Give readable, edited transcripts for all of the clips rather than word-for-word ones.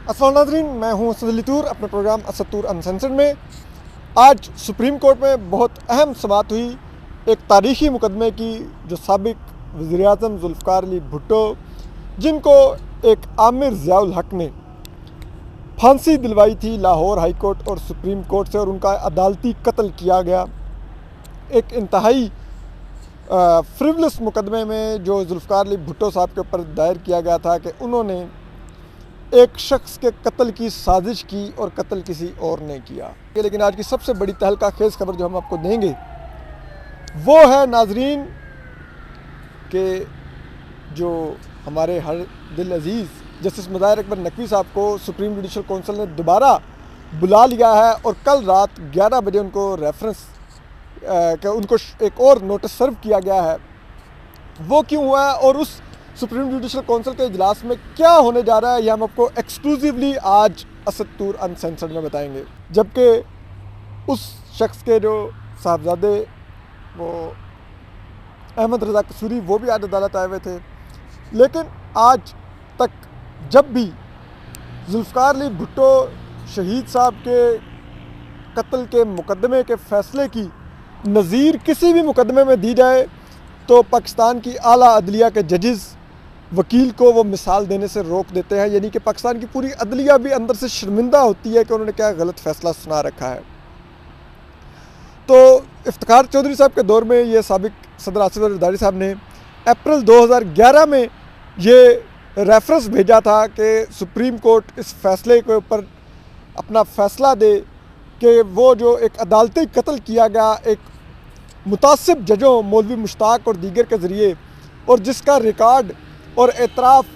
अस्सलाम नाज़रीन, मैं हूं असद अली तूर अपने प्रोग्राम असद तूर अनसेंसर्ड में। आज सुप्रीम कोर्ट में बहुत अहम समाअत हुई एक तारीख़ी मुकदमे की, जो साबिक वज़ीर-ए-आज़म ज़ुल्फ़िकार अली भुट्टो, जिनको एक आमिर ज़ियाउल हक़ ने फांसी दिलवाई थी लाहौर हाई कोर्ट और सुप्रीम कोर्ट से, और उनका अदालती कत्ल किया गया। एक इंतहाई फ्रिवलस मुकदमे में जो ज़ुल्फ़िकार अली भुट्टो साहब के ऊपर दायर किया गया था कि उन्होंने एक शख्स के कत्ल की साजिश की और कत्ल किसी और ने किया। लेकिन आज की सबसे बड़ी तहलका खेज़ खबर जो हम आपको देंगे वो है नाजरीन कि जो हमारे हर दिल अजीज़ जस्टिस मुज़ाहिर अकबर नकवी साहब को सुप्रीम जुडिशल काउंसिल ने दोबारा बुला लिया है, और कल रात 11 बजे उनको रेफरेंस उनको एक और नोटिस सर्व किया गया है। वो क्यों हुआ है और उस सुप्रीम जुडिशल काउंसिल के इजलास में क्या होने जा रहा है, यह हम आपको एक्सक्लूसिवली आज असद तूर अनसेंसर्ड में बताएंगे। जबकि उस शख्स के जो साहबजादे वो अहमद रज़ा कसूरी, वो भी आज अदालत आए हुए थे। लेकिन आज तक जब भी ज़ुल्फ़िकार अली भुट्टो शहीद साहब के कत्ल के मुकदमे के फ़ैसले की नज़ीर किसी भी मुकदमे में दी जाए तो पाकिस्तान की आला अदलिया के जजेस वकील को वो मिसाल देने से रोक देते हैं। यानी कि पाकिस्तान की पूरी अदलिया भी अंदर से शर्मिंदा होती है कि उन्होंने क्या गलत फ़ैसला सुना रखा है। तो इफ्तिखार चौधरी साहब के दौर में ये साबिक सदर आसिफ जरदारी साहब ने अप्रैल 2011 में ये रेफरेंस भेजा था कि सुप्रीम कोर्ट इस फैसले के ऊपर अपना फ़ैसला दे कि वो जो एक अदालती कत्ल किया गया एक मुतासिब जजों मौलवी मुश्ताक और दीगर के ज़रिए, और जिसका रिकॉर्ड और एतराफ़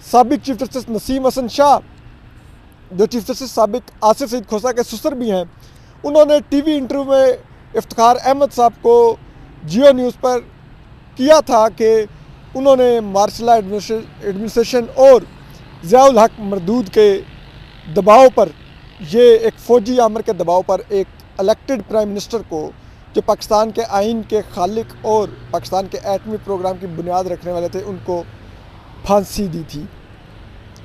साबिक चीफ जस्टिस नसीम हसन शाह, जो चीफ जस्टिस साबिक आसिफ सईद खोसा के ससुर भी हैं, उन्होंने टीवी इंटरव्यू में इफ्तिखार अहमद साहब को जियो न्यूज़ पर किया था कि उन्होंने मार्शल लॉ एडमिनिस्ट्रेशन और ज़ियाउल हक़ मरदूद के दबाव पर, ये एक फ़ौजी आमर के दबाव पर, एक इलेक्टेड प्राइम मिनिस्टर को जो पाकिस्तान के आइन के खालिक और पाकिस्तान के एटमी प्रोग्राम की बुनियाद रखने वाले थे, उनको फांसी दी थी।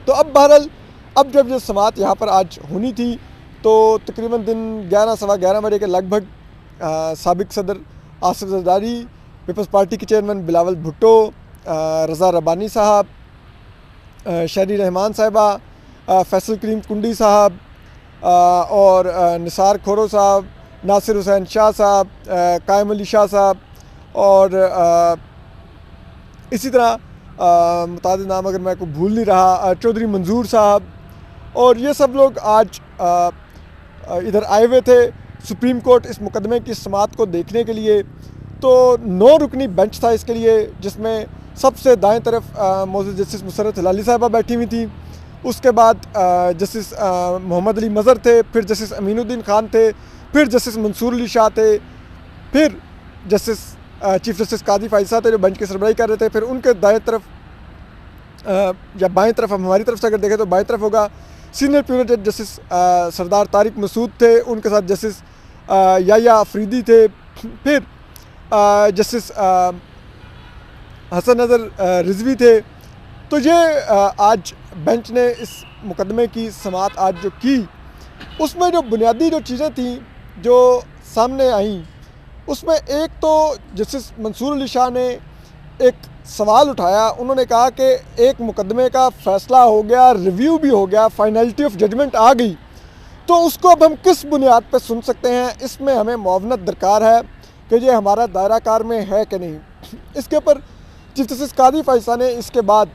तो अब बहरहाल अब जब ये समाअत यहाँ पर आज होनी थी तो तकरीबन दिन 11 सवा 11 बजे के लगभग साबिक सदर आसिफ जरदारी, पीपल्स पार्टी के चेयरमैन बिलावल भुट्टो, रज़ा रब्बानी साहब, शहरी रहमान साहिबा, फैसल करीम कुंडी साहब और निसार खोरो साहब, नासिर हुसैन शाह साहब, कायम अली शाह साहब, और इसी तरह मुतादिद नाम अगर मैं को भूल नहीं रहा, चौधरी मंजूर साहब, और ये सब लोग आज इधर आए हुए थे सुप्रीम कोर्ट इस मुकदमे की समाअत को देखने के लिए। तो 9 रुकनी बेंच था इसके लिए, जिसमें सबसे दाएं तरफ मौजूद जस्टिस मुसर्रत हिलाली साहिबा बैठी हुई थी। उसके बाद जस्टिस मोहम्मद अली मज़हर थे, फिर जस्टिस अमीनुद्दीन ख़ान थे, फिर जस्टिस मंसूर अली शाह थे, फिर जस्टिस चीफ जस्टिस कादी फ़ाइज़ साहब थे जो बेंच की सरबराही कर रहे थे। फिर उनके दाएं तरफ या बाएं तरफ, हम हमारी तरफ से अगर देखें तो बाएं तरफ होगा, सीनियर प्यूनर जज जस्टिस सरदार तारिक मसूद थे, उनके साथ जस्टिस याया अफरीदी थे, फिर जस्टिस हसन नज़र रिजवी थे। तो ये आज बेंच ने इस मुकदमे की समाअत आज जो की, उसमें जो बुनियादी जो चीज़ें थी जो सामने आईं, उसमें एक तो जस्टिस मंसूर अली शाह ने एक सवाल उठाया। उन्होंने कहा कि एक मुकदमे का फ़ैसला हो गया, रिव्यू भी हो गया, फाइनलिटी ऑफ जजमेंट आ गई, तो उसको अब हम किस बुनियाद पर सुन सकते हैं? इसमें हमें मुआवनत दरकार है कि ये हमारा दायरा कार में है कि नहीं। इसके ऊपर चीफ जस्टिस कादी फ़ाइज़ ने इसके बाद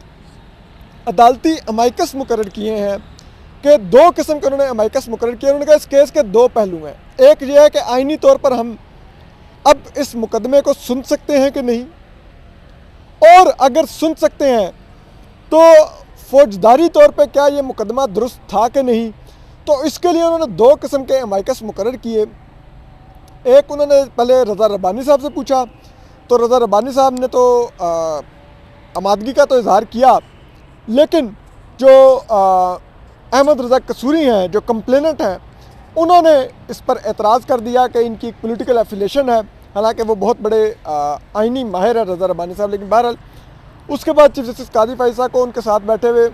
अदालती अमाइकस मुकर्रर किए हैं कि 2 किस्म के उन्होंने अमाइकस मुकर्रर किए। उन्होंने कहा इस केस के 2 पहलू हैं। एक ये है कि आइनी तौर पर हम अब इस मुकदमे को सुन सकते हैं कि नहीं, और अगर सुन सकते हैं तो फौजदारी तौर पे क्या ये मुकदमा दुरुस्त था कि नहीं। तो इसके लिए उन्होंने 2 किस्म के अमाइकस मुकर्रर किए। एक उन्होंने पहले रज़ा रब्बानी साहब से पूछा, तो रज़ा रब्बानी साहब ने तो आमादगी का तो इजहार किया, लेकिन जो अहमद रज़ा कसूरी हैं जो कंप्लेनेंट हैं, उन्होंने इस पर एतराज़ कर दिया कि इनकी एक पॉलिटिकल एफिलिएशन है। हालांकि वो बहुत बड़े आइनी माहिर है रज़ा रब्बानी साहब, लेकिन बहरहाल उसके बाद चीफ जस्टिस कादी फ़ाइज़ साहब को उनके साथ बैठे हुए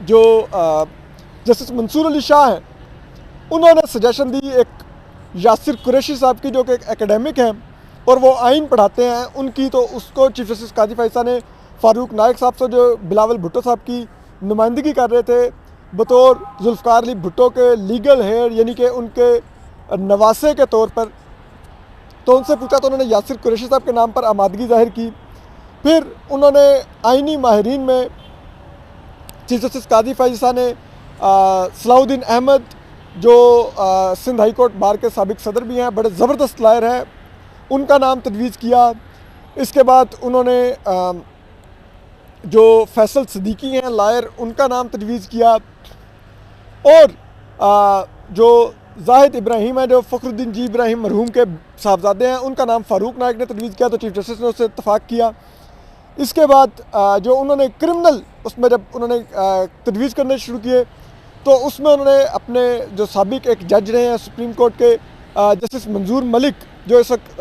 जो जस्टिस मंसूर अली शाह हैं, उन्होंने सजेशन दी एक यासिर कुरैशी साहब की, जो कि एक एकेडमिक हैं और वो आइन पढ़ाते हैं, उनकी। तो उसको चीफ जस्टिस काजी फैसा ने फ़ारूक नाइक साहब से, जो बिलावल भुट्टो साहब की नुमाइंदगी कर रहे थे बतौर जुल्फ़िकार अली भुट्टो के लीगल हेयर, यानी कि उनके नवासे के तौर पर, तो उनसे पूछा तो उन्होंने यासिर कुरैशी साहब के नाम पर आमादगी ज़ाहिर की। फिर उन्होंने आइनी माहिरीन में चीफ जस्टिस काजी फैसा ने सलाहुद्दीन अहमद, जो सिंध हाई कोर्ट बार के साबिक सदर भी हैं, बड़े ज़बरदस्त लायर हैं, उनका नाम तजवीज़ किया। इसके बाद उन्होंने जो फैसल सिद्दीकी हैं लायर, उनका नाम तजवीज़ किया। और जो जाहिद इब्राहिम है, जो फ़खरुद्दीन जी इब्राहिम मरहूम के साहबजादे हैं, उनका नाम फ़ारूक नाइक ने तजवीज़ किया। तो चीफ जस्टिस ने उससे इत्तफ़ाक़ किया। इसके बाद जो उन्होंने क्रिमिनल, उसमें जब उन्होंने तजवीज़ करने शुरू किए, तो उसमें उन्होंने अपने जो साबिक एक जज रहे हैं सुप्रीम कोर्ट के, जस्टिस मंजूर मलिक, जो इस वक्त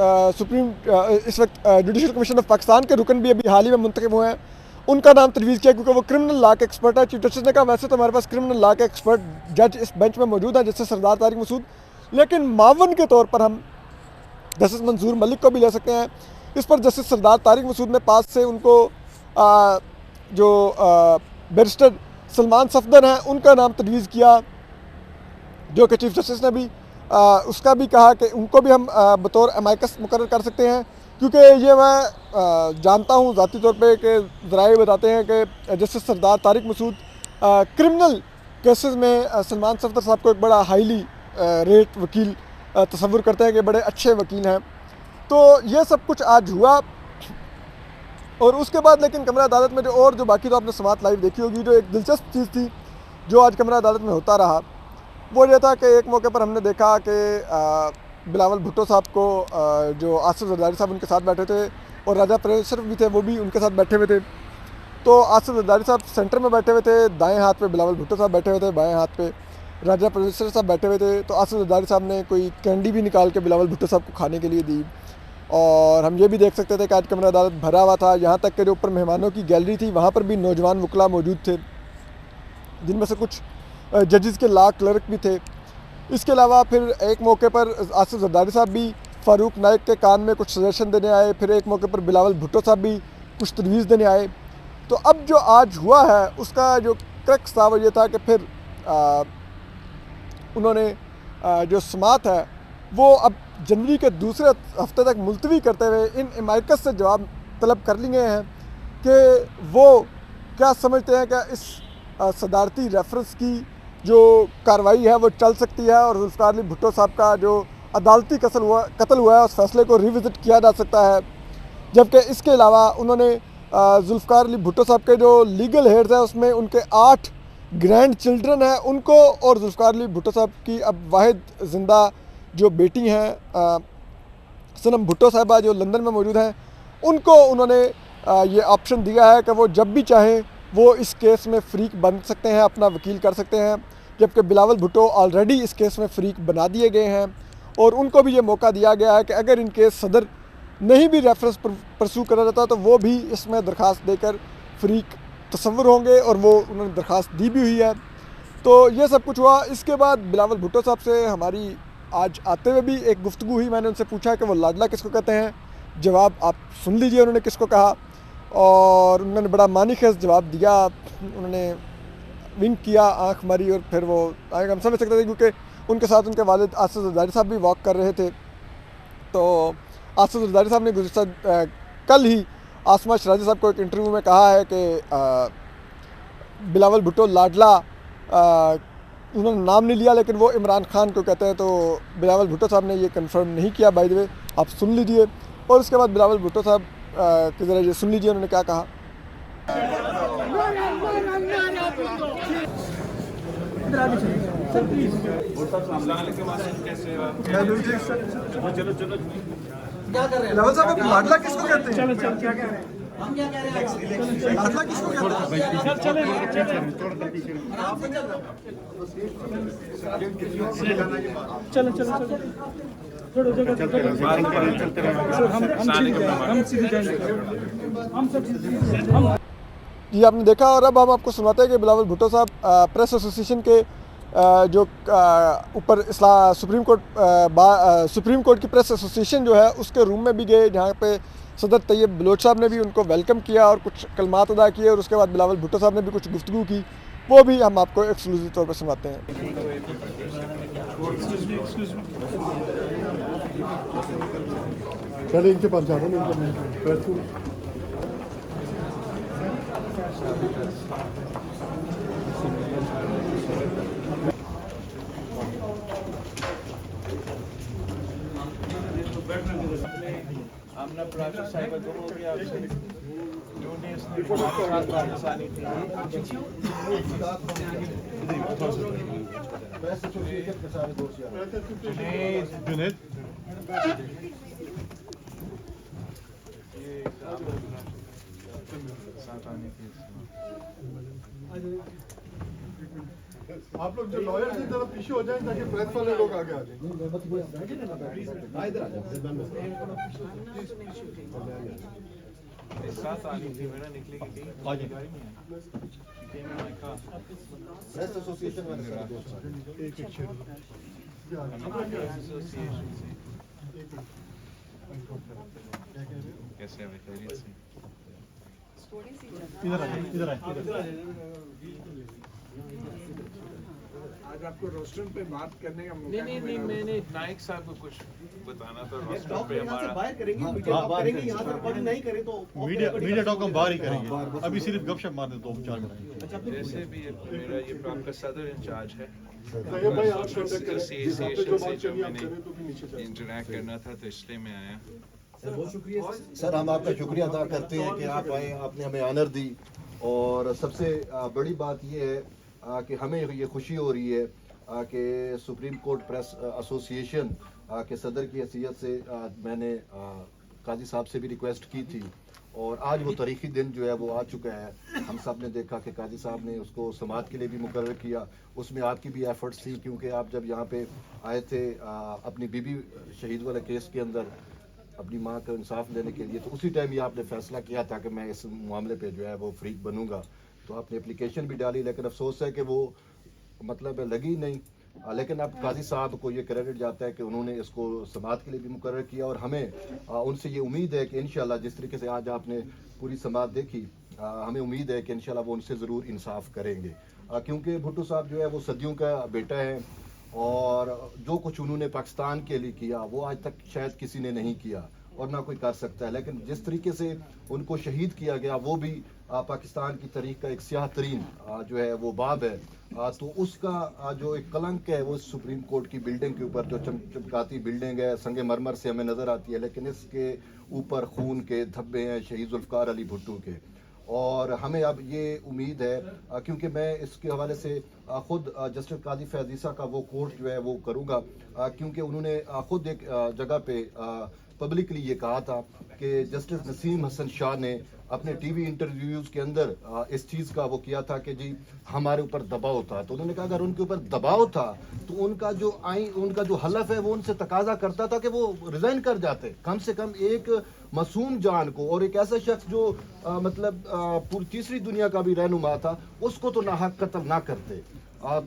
जुडिशल कमीशन ऑफ पाकिस्तान के रुकन भी अभी हाल ही में मुंतखब हुए हैं, उनका नाम तजवीज़ किया, क्योंकि वो क्रिमिनल लॉ के एक्सपर्ट है। चीफ जस्टिस ने कहा वैसे तो हमारे पास क्रिमिनल लॉ के एक्सपर्ट जज इस बेंच में मौजूद हैं, जैसे सरदार तारिक मसूद, लेकिन मावन के तौर पर हम जस्टिस मंजूर मलिक को भी ले सकते हैं। इस पर जस्टिस सरदार तारिक मसूद ने पास से उनको जो बैरिस्टर सलमान सफदर हैं, उनका नाम तजवीज़ किया, जो कि चीफ जस्टिस ने भी उसका भी कहा कि उनको भी हम बतौर अमाइकस मुकर्रर कर सकते हैं, क्योंकि ये मैं जानता हूँ ज़ाती तौर पे कि ज़राए बताते हैं कि जस्टिस सरदार तारिक मसूद क्रिमिनल केसेस में सलमान सफदर साहब को एक बड़ा हाईली रेट वकील तसव्वुर करते हैं कि बड़े अच्छे वकील हैं। तो ये सब कुछ आज हुआ। और उसके बाद लेकिन कमरा अदालत में जो बाकी तो आपने समात लाइव देखी होगी, जो एक दिलचस्प चीज़ थी जो आज कमरा अदालत में होता रहा, वो ये था कि एक मौके पर हमने देखा कि बिलावल भुट्टो साहब को जो आसिफ जरदारी साहब उनके साथ बैठे थे, और राजा परवेज़ शरीफ भी थे, वो भी उनके साथ बैठे हुए थे। तो आसिफ जरदारी साहब सेंटर में बैठे हुए थे, दाएँ हाथ पे बिलावल भुट्टो साहब बैठे हुए थे, बाएँ हाथ पे राजा परवेज़ शरीफ साहब बैठे हुए थे। तो आसिफ जरदारी साहब ने कोई कैंडी भी निकाल के बिलावल भुट्टो साहब को खाने के लिए दी। और हम ये भी देख सकते थे कि आज कमरा अदालत भरा हुआ था, यहाँ तक कि जो ऊपर मेहमानों की गैलरी थी, वहाँ पर भी नौजवान वकला मौजूद थे, जिनमें से कुछ जजेस के लॉ क्लर्क भी थे। इसके अलावा फिर एक मौके पर आसिफ जरदारी साहब भी फ़ारूक नाइक के कान में कुछ सजेशन देने आए, फिर एक मौके पर बिलावल भुट्टो साहब भी कुछ तजवीज़ देने आए। तो अब जो आज हुआ है उसका जो क्रक्स था वो ये था कि फिर उन्होंने जो समात है वो अब जनवरी के दूसरे हफ्ते तक मुलतवी करते हुए इन अमाइकस से जवाब तलब कर लिए हैं कि वो क्या समझते हैं कि इस सदारती रेफरेंस की जो कार्रवाई है वो चल सकती है, और जुल्फ़िकार अली भुट्टो साहब का जो अदालती कत्ल हुआ है उस फैसले को रिविज़िट किया जा सकता है। जबकि इसके अलावा उन्होंने जुल्फ़िकार अली भुट्टो साहब के जो लीगल हेड्स हैं उसमें उनके 8 ग्रैंड चिल्ड्रन हैं उनको, और जुल्फ़िकार अली भुट्टो साहब की अब वाहिद ज़िंदा जो बेटी हैं सनम भुट्टो साहिबा, जो लंदन में मौजूद हैं, उनको उन्होंने ये ऑप्शन दिया है कि वो जब भी चाहें वो इस केस में फ़रीक बन सकते हैं, अपना वकील कर सकते हैं। जबकि बिलावल भुट्टो ऑलरेडी इस केस में फ़रीक बना दिए गए हैं, और उनको भी ये मौका दिया गया है कि अगर इन केस सदर नहीं भी रेफरेंस परसू करा जाता तो वो भी इसमें दरख्वास्त देकर फ़रीक तसव्वुर होंगे, और वो उन्होंने दरख्वास्त दी भी हुई है। तो ये सब कुछ हुआ। इसके बाद बिलावल भुट्टो साहब से हमारी आज आते हुए भी एक गुफ्तगू हुई। मैंने उनसे पूछा कि वो लाडला किसको कहते हैं, जवाब आप सुन लीजिए उन्होंने किसको कहा, और उन्होंने बड़ा मानीखेज़ जवाब दिया। उन्होंने विंक किया, आंख मारी, और फिर वो आगे हम समझ सकते थे क्योंकि उनके साथ उनके वालिद आसिफ जरदारी साहब भी वॉक कर रहे थे। तो आसिफ जरदारी साहब ने गुज़िश्ता कल ही आसमा शराजी साहब को एक इंटरव्यू में कहा है कि बिलावल भुट्टो लाडला, उन्होंने नाम नहीं लिया लेकिन वो इमरान खान को कहते हैं। तो बिलावल भुट्टो साहब ने ये कंफर्म नहीं किया, बाय द वे आप सुन लीजिए। और उसके बाद बिलावल भुट्टो साहब के ज़रा ये सुन लीजिए उन्होंने क्या कहा। बिलावल साहब आप लाडला किसको कहते हैं? चलो क्या कह रहे हैं हम, क्या कह रहे हैं लाडला किसको कहते हैं? चलो थोड़ा जगह हम सीधे जाएंगे, हम सब जी आपने देखा, और अब हम आपको सुनाते हैं कि बिलावल भुट्टो साहब प्रेस एसोसिएशन के जो ऊपर सुप्रीम कोर्ट की प्रेस एसोसिएशन जो है उसके रूम में भी गए, जहाँ पे सदर तैयब बलोच साहब ने भी उनको वेलकम किया और कुछ कलमात अदा किए, और उसके बाद बिलावल भुट्टो साहब ने भी कुछ गुफ्तगू की, वो भी हम आपको एक्सक्लूसिव तौर पर सुनाते हैं। पहले इनके पास जाना नहीं। आमना प्राची साहिब दोनों भी आपसे जूनियर्स ने हमारे साथ आसानी थी। जुनेद आप लोग जो लॉयर की तरफ पीछे हो जाएं ताकि प्रेस वाले लोग आगे आ जाएं। साथ आनी थी, मेरा निकलेगी थी प्रेस एसोसिएशन वाले एसोसिएशन से कैसे है खैरियत से? इधर आए। आज आपको रोस्टर पे बात करने का मौका नहीं मैंने नाइक साहब को कुछ बताना था रोस्टर पे हमारा। बाहर करेंगे, मीडिया टॉक करेंगे, यहाँ से रिकॉर्डिंग नहीं करें तो मीडिया टॉक हम बाहर ही करेंगे, अभी सिर्फ गपशप मारने 2-4 मिनट। जैसे भी मेरा ये आपका सदर इंचार्ज है भाई आप एसोसिएशन से जो मैंने इंटरेक्ट करना था तो इसलिए मैं आया। बहुत शुक्रिया सर, हम आपका शुक्रिया अदा करते हैं कि आप आए, आपने हमें ऑनर दी, और सबसे बड़ी बात ये है कि हमें ये खुशी हो रही है कि सुप्रीम कोर्ट प्रेस एसोसिएशन के सदर की हैसियत से मैंने काजी साहब से भी रिक्वेस्ट की थी, और आज वो तारीखी दिन जो है वो आ चुका है। हम सब ने देखा कि काजी साहब ने उसको समाअत के लिए भी मुकर्रर किया, उसमें आपकी भी एफर्ट्स थी, क्योंकि आप जब यहाँ पे आए थे अपनी बीबी शहीद वाले केस के अंदर अपनी माँ को इंसाफ देने के लिए, तो उसी टाइम ये आपने फैसला किया था कि मैं इस मामले पे जो है वो फ्रीक बनूंगा। तो आपने एप्लीकेशन भी डाली, लेकिन अफसोस है कि वो मतलब लगी नहीं। लेकिन अब काजी साहब को ये क्रेडिट जाता है कि उन्होंने इसको समाअत के लिए भी मुकर्रर किया, और हमें उनसे ये उम्मीद है कि इंशाल्लाह जिस तरीके से आज आपने पूरी समाअत देखी, हमें उम्मीद है कि इंशाल्लाह वो उनसे ज़रूर इंसाफ करेंगे, क्योंकि भुट्टो साहब जो है वो सदियों का बेटा है, और जो कुछ उन्होंने पाकिस्तान के लिए किया वो आज तक शायद किसी ने नहीं किया और ना कोई कर सकता है। लेकिन जिस तरीके से उनको शहीद किया गया, वो भी पाकिस्तान की तारीख का एक स्याह तरीन जो है वो बाब है, तो उसका जो एक कलंक है वो सुप्रीम कोर्ट की बिल्डिंग के ऊपर, जो चमचमकाती बिल्डिंग है संगे मरमर से हमें नज़र आती है, लेकिन इसके ऊपर खून के धब्बे हैं शहीद जुल्फ़िकार अली भुट्टो के। और हमें अब ये उम्मीद है, क्योंकि मैं इसके हवाले से ख़ुद जस्टिस काजी फैज़ ईसा का वो कोर्स जो है वो करूँगा, क्योंकि उन्होंने ख़ुद एक जगह पे पब्लिकली ये कहा था कि जस्टिस नसीम हसन शाह ने अपने टीवी इंटरव्यूज़ के अंदर इस चीज़ का वो किया था कि जी हमारे ऊपर दबाव था। तो उन्होंने कहा अगर उनके ऊपर दबाव था तो उनका जो हलफ है वो उनसे तकाजा करता था कि वो रिज़ाइन कर जाते, कम से कम एक मासूम जान को, और एक ऐसा शख्स जो मतलब पूरी तीसरी दुनिया का भी रहनुमा था, उसको तो नाहक कत्ल ना करते।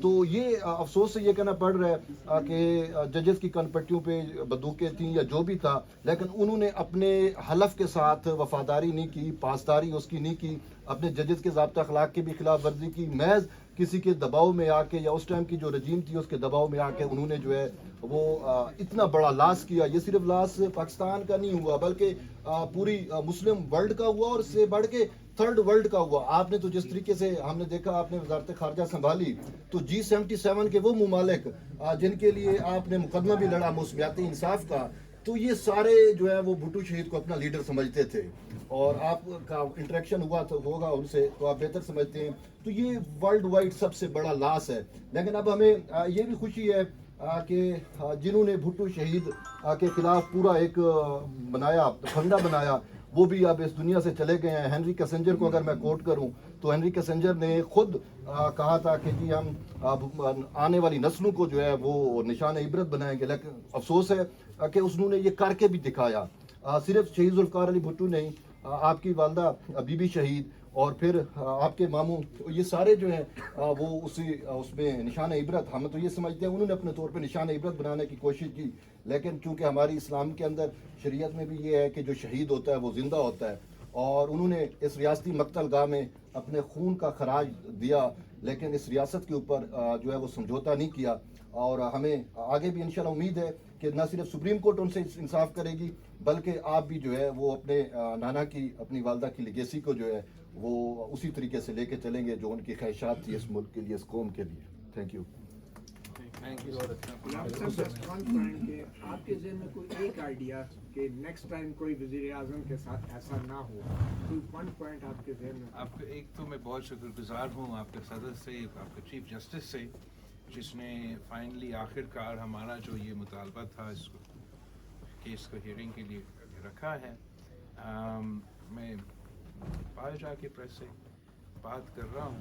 तो ये अफसोस से ये कहना पड़ रहा है कि जजेस की कनपट्टियों पे बंदूकें थीं या जो भी था, लेकिन उन्होंने अपने हलफ के साथ वफादारी नहीं की, पासदारी उसकी नहीं की, अपने जजेस के ज़ाब्ता अखलाक की भी खिलाफ वर्जी की, महज किसी के दबाव में आके या उस टाइम की जो रजीम थी उसके दबाव में आके उन्होंने जो है वो इतना बड़ा लॉस किया। ये सिर्फ लॉस पाकिस्तान का नहीं हुआ बल्कि पूरी मुस्लिम वर्ल्ड का हुआ, और इससे बढ़ के थर्ड वर्ल्ड का हुआ। आपने तो जिस तरीके से हमने देखा, आपने वजारत खारजा संभाली, तो G77 के वो ममालिक जिनके लिए आपने मुकदमा भी लड़ा मौसमियात इंसाफ का, तो ये सारे जो है वो भुट्टो शहीद को अपना लीडर समझते थे, और आपका इंटरेक्शन हुआ तो होगा उनसे तो आप बेहतर समझते हैं। तो ये वर्ल्ड वाइड सबसे बड़ा लॉस है। लेकिन अब हमें ये भी खुशी है कि जिन्होंने भुट्टो शहीद के खिलाफ पूरा एक बनाया, फंडा बनाया, वो भी अब इस दुनिया से चले गए हैं। हेनरी किसिंजर को अगर मैं कोट करूं तो हेनरी किसिंजर ने खुद कहा था कि जी हम आने वाली नस्लों को जो है वो निशान इबरत बनाएंगे। लेकिन अफसोस है कि उन्होंने ये करके भी दिखाया। सिर्फ शहीद जुल्फ़िकार अली भुट्टो नहीं, आपकी वालदा बीबी शहीद, और फिर आपके मामू, ये सारे जो हैं वो उसमें निशान इबरत, हम तो ये समझते हैं उन्होंने अपने तौर पे निशान इबरत बनाने की कोशिश की, लेकिन चूंकि हमारी इस्लाम के अंदर शरीयत में भी ये है कि जो शहीद होता है वो ज़िंदा होता है, और उन्होंने इस रियासती मकतलगाह में अपने खून का खराज दिया, लेकिन इस रियासत के ऊपर जो है वो समझौता नहीं किया। और हमें आगे भी इंशाल्लाह उम्मीद है कि न सिर्फ सुप्रीम कोर्ट उनसे इंसाफ करेगी, बल्कि आप भी जो है वो अपने नाना की, अपनी वालदा की लेगेसी को जो है वो उसी तरीके से लेके चलेंगे जो उनकी ख्वाहिशात थी इस मुल्क के लिए, इस कौम के लिए। Thank you. आपके ज़हन में कोई एक आइडिया कि नेक्स्ट टाइम कोई वज़ीर आज़म के साथ ऐसा ना हो, कोई वन पॉइंट आपके ज़हन में? आपका एक तो मैं बहुत शुक्रगुजार हूँ आपके सदर से, आपके चीफ जस्टिस से, जिसने फाइनली आखिरकार हमारा जो ये मुतालबा था इस केस को हियरिंग के लिए रखा है। मैं बाहर जाके प्रेस से बात कर रहा हूँ,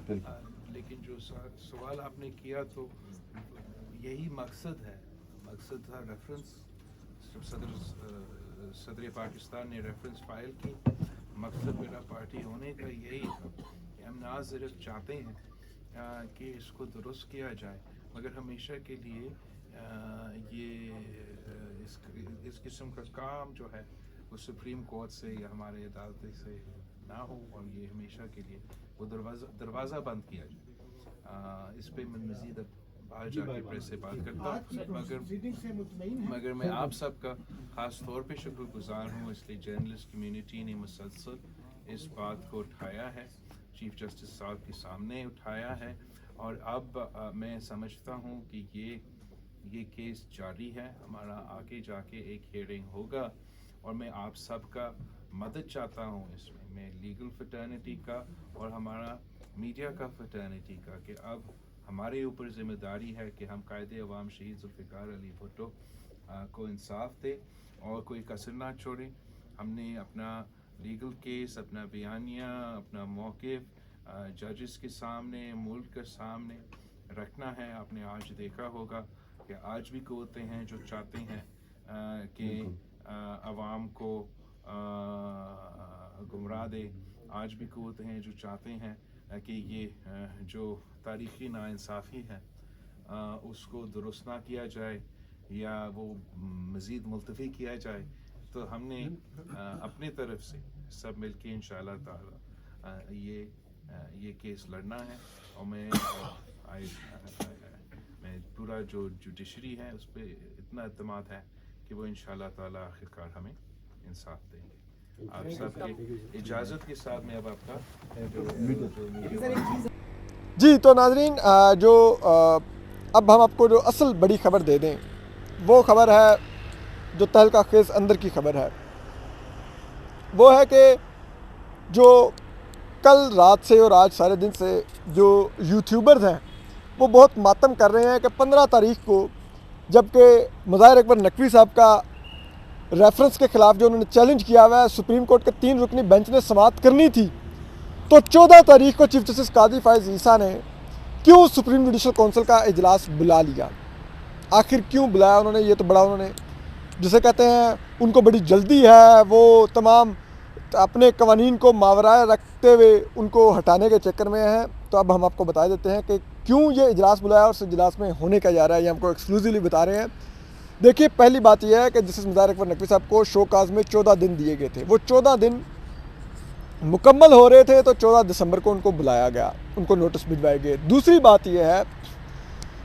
लेकिन जो सवाल आपने किया तो यही मकसद है, मकसद था रेफरेंस, सदर पाकिस्तान ने रेफरेंस फाइल की, मकसद मेरा पार्टी होने का यही था कि हम ना सिर्फ चाहते हैं कि इसको दुरुस्त किया जाए, मगर हमेशा के लिए ये इस किस्म का काम जो है वो सुप्रीम कोर्ट से या हमारे अदालत से ना हो, और ये हमेशा के लिए वो दरवाज़ा बंद किया जाए। इस पे मैं मज़ीद बाहर जाके प्रेस से बात करता हूँ, मगर मैं आप सबका ख़ास तौर पे शुक्रगुजार हूँ, इसलिए जर्नलिस्ट कम्युनिटी ने मुसलसल इस बात को उठाया है, चीफ जस्टिस साहब के सामने उठाया है, और अब मैं समझता हूँ कि ये केस जारी है, हमारा आगे जाके एक हियरिंग होगा, और मैं आप सबका मदद चाहता हूँ इसमें, मैं लीगल फ्रेटर्निटी का और हमारा मीडिया का फ्रेटर्निटी का, कि अब हमारे ऊपर ज़िम्मेदारी है कि हम कायदे अवाम शहीद जुल्फ़िकार अली भुट्टो को इंसाफ दें और कोई कसर ना छोड़ें। हमने अपना लीगल केस, अपना बयानिया, अपना मौक़िफ़ जजेस के सामने, मुल्क के सामने रखना है। आपने आज देखा होगा कि आज भी क़ुव्वतें हैं जो चाहते हैं कि अवाम को गुमराह दे, आज भी क़ुव्वतें हैं जो चाहते हैं कि ये जो तारीख़ी नाइंसाफ़ी है उसको दुरुस्त ना किया जाए या वो मज़ीद मुलतवी किया जाए। तो हमने अपने तरफ से सब मिलके इंशाअल्लाह ताला ये केस लड़ना है, और मैं पूरा जो जुडिशरी है उस पर इतना एतमाद है कि वो इंशाअल्लाह ताला आखिरकार हमें इंसाफ देंगे। आप सबकी इजाज़त के साथ में अब आपका जी। तो नाज़रीन, जो अब हम आपको जो असल बड़ी ख़बर दे दें, वो ख़बर है जो तहलका खेज़ अंदर की ख़बर है, वो है कि जो कल रात से और आज सारे दिन से जो यूट्यूबर्स हैं वो बहुत मातम कर रहे हैं कि 15 तारीख को जबकि मुज़ाहिर अकबर नकवी साहब का रेफरेंस के ख़िलाफ़ जो उन्होंने चैलेंज किया हुआ है, सुप्रीम कोर्ट के 3 रुकनी बेंच ने समाअत करनी थी, तो 14 तारीख को चीफ जस्टिस कादी फ़ाइज़ ईसा ने क्यों सुप्रीम जुडिशल काउंसिल का इजलास बुला लिया? आखिर क्यों बुलाया उन्होंने? ये तो बड़ा उन्होंने, जिसे कहते हैं उनको बड़ी जल्दी है, वो तमाम अपने कवानीन को मावराए रखते हुए उनको हटाने के चक्कर में हैं। तो अब हम आपको बता देते हैं कि क्यों ये इजलास बुलाया और इस इजलास में होने क्या जा रहा है, ये हमको एक्सक्लूसिवली बता रहे हैं। देखिए, पहली बात यह है कि जस्टिस मुज़ाहिर अकबर नकवी साहब को शो काज में 14 दिन दिए गए थे, वो 14 दिन मुकम्मल हो रहे थे, तो 14 दिसंबर को उनको बुलाया गया, उनको नोटिस भिजवाए गए। दूसरी बात यह है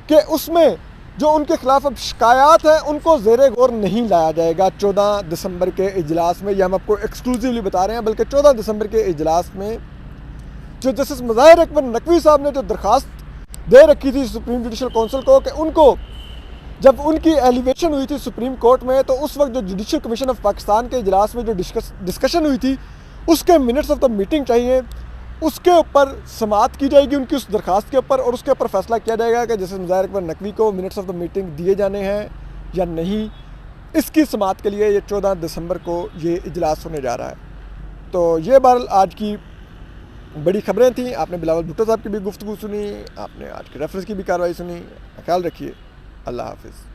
कि उसमें जो उनके खिलाफ अब शिकायत हैं उनको ज़ेरे गौर नहीं लाया जाएगा 14 दिसंबर के इजलास में, यह हम आपको एक्सक्लूसिवली बता रहे हैं। बल्कि 14 दिसंबर के इजलास में जो जस्टिस मुज़ाहिर अकबर नकवी साहब ने जो दरख्वास्त दे रखी थी सुप्रीम जुडिशल काउंसिल को कि उनको जब उनकी एलिवेशन हुई थी सुप्रीम कोर्ट में, तो उस वक्त जो जुडिशल कमीशन ऑफ पाकिस्तान के इजलास में जो डिस्कशन हुई थी उसके मिनट्स ऑफ द मीटिंग चाहिए, उसके ऊपर समाअत की जाएगी उनकी उस दरख्वास्त के ऊपर, और उसके ऊपर फैसला किया जाएगा कि जैसे मुज़ाहिर अकबर नकवी को मिनट्स ऑफ द मीटिंग दिए जाने हैं या नहीं। इसकी समाअत के लिए ये 14 दिसंबर को ये इजलास होने जा रहा है। तो ये बहरहाल आज की बड़ी खबरें थी। आपने बिलावल भुट्टो साहब की भी गुफ्तगू सुनी, आपने आज के रेफरेंस की भी कार्रवाई सुनी। ख्याल रखिए, अल्लाह हाफिज़।